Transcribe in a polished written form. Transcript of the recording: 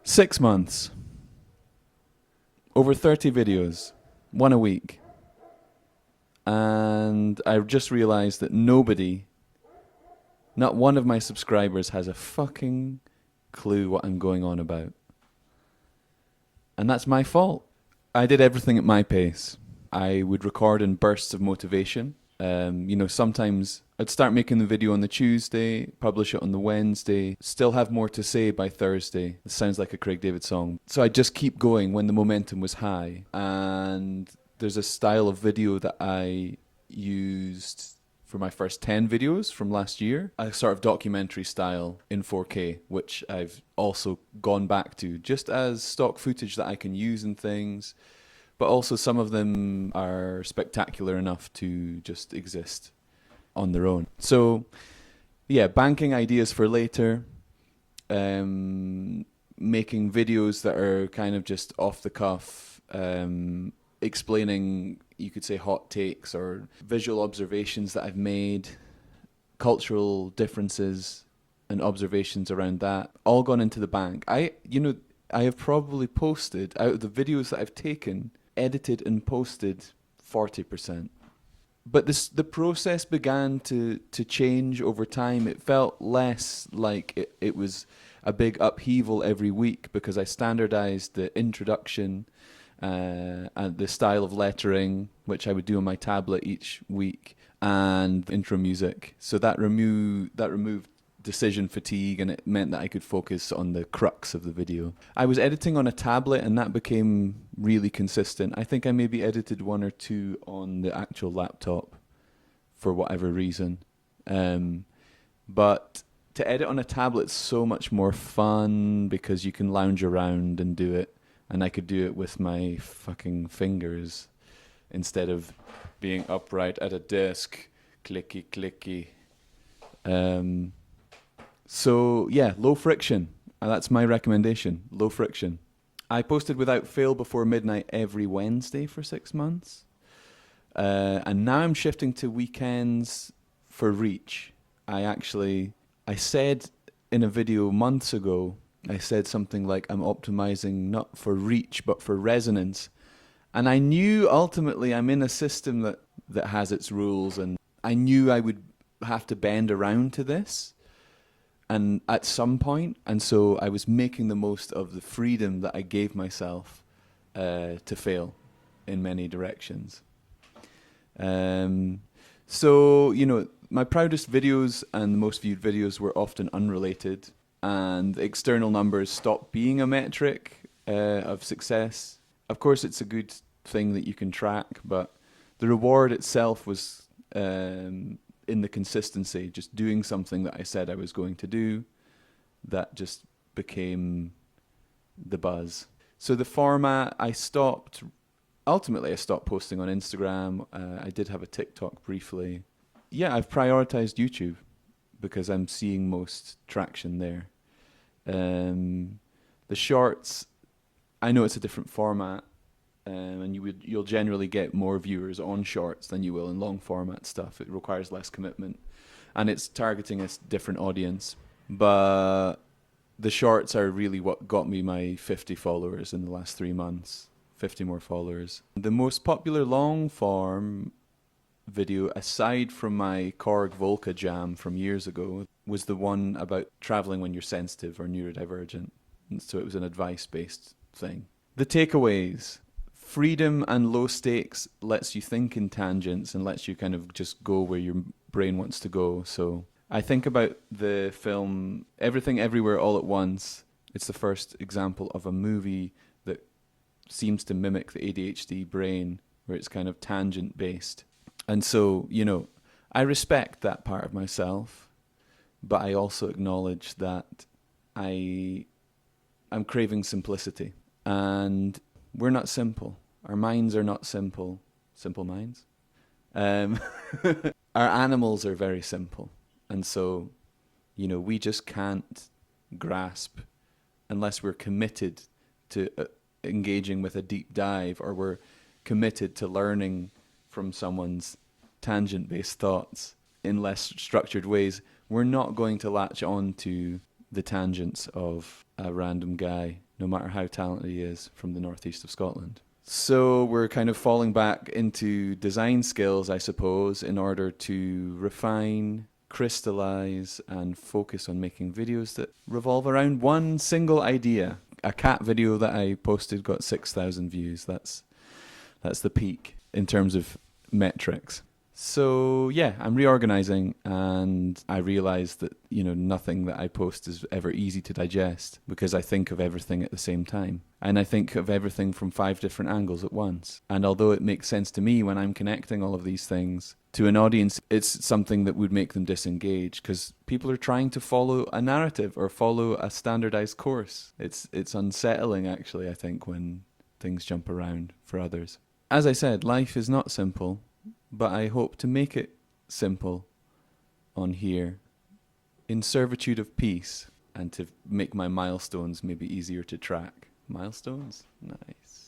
6 months, over 30 videos, one a week. And I just realized that nobody, not one of my subscribers, has a fucking clue what I'm going on about. And that's my fault. I did everything at my pace. I would record in bursts of motivation. Sometimes I'd start making the video on the Tuesday, publish it on the Wednesday, still have more to say by Thursday. It sounds like a Craig David song. So I'd just keep going when the momentum was high. And there's a style of video that I used for my first 10 videos from last year, a sort of documentary style in 4K, which I've also gone back to just as stock footage that I can use and things. But also some of them are spectacular enough to just exist on their own. So, yeah, banking ideas for later, making videos that are kind of just off the cuff, explaining, you could say, hot takes or visual observations that I've made, cultural differences and observations around that, all gone into the bank. I have probably posted, out of the videos that I've taken, edited and posted 40%. But the process began to change over time. It felt less like it was a big upheaval every week because I standardized the introduction and the style of lettering, which I would do on my tablet each week, and intro music. So that removed decision fatigue, and it meant that I could focus on the crux of the video. I was editing on a tablet, and that became really consistent. I think I maybe edited one or two on the actual laptop for whatever reason. But to edit on a tablet's so much more fun because you can lounge around and do it, and I could do it with my fucking fingers instead of being upright at a desk, clicky clicky. So yeah, low friction. That's my recommendation. Low friction. I posted without fail before midnight every Wednesday for 6 months. And now I'm shifting to weekends for reach. I said in a video months ago, I said something like I'm optimizing not for reach, but for resonance. And I knew ultimately I'm in a system that has its rules, and I knew I would have to bend around to this. And at some point, and so I was making the most of the freedom that I gave myself to fail in many directions. So, my proudest videos and the most viewed videos were often unrelated, and external numbers stopped being a metric of success. Of course, it's a good thing that you can track, but the reward itself was in the consistency, just doing something that I said I was going to do, that just became the buzz. So the format, ultimately I stopped posting on Instagram. I did have a TikTok briefly. Yeah, I've prioritized YouTube because I'm seeing most traction there. The shorts, I know it's a different format, and you'll generally get more viewers on shorts than you will in long format stuff. It requires less commitment, and it's targeting a different audience. But the shorts are really what got me my 50 followers in the last 3 months, 50 more followers. The most popular long form video, aside from my Korg Volca jam from years ago, was the one about traveling when you're sensitive or neurodivergent. And so it was an advice-based thing. The takeaways. Freedom and low stakes lets you think in tangents and lets you kind of just go where your brain wants to go. So I think about the film Everything Everywhere All at Once. It's the first example of a movie that seems to mimic the ADHD brain, where it's kind of tangent based. And so, I respect that part of myself, but I also acknowledge that I'm craving simplicity. And we're not simple. Our minds are not simple. Simple minds. Our animals are very simple. And so, we just can't grasp unless we're committed to engaging with a deep dive, or we're committed to learning from someone's tangent-based thoughts in less structured ways. We're not going to latch on to the tangents of a random guy, no matter how talented he is, from the northeast of Scotland. So we're kind of falling back into design skills, I suppose, in order to refine, crystallize, and focus on making videos that revolve around one single idea. A cat video that I posted got 6,000 views. That's the peak in terms of metrics. So yeah, I'm reorganizing, and I realize that, nothing that I post is ever easy to digest, because I think of everything at the same time. And I think of everything from 5 different angles at once. And although it makes sense to me when I'm connecting all of these things to an audience, it's something that would make them disengage, because people are trying to follow a narrative or follow a standardized course. It's unsettling, actually, I think, when things jump around for others. As I said, life is not simple, but I hope to make it simple on here in servitude of peace, and to make my milestones maybe easier to track. Milestones? Nice.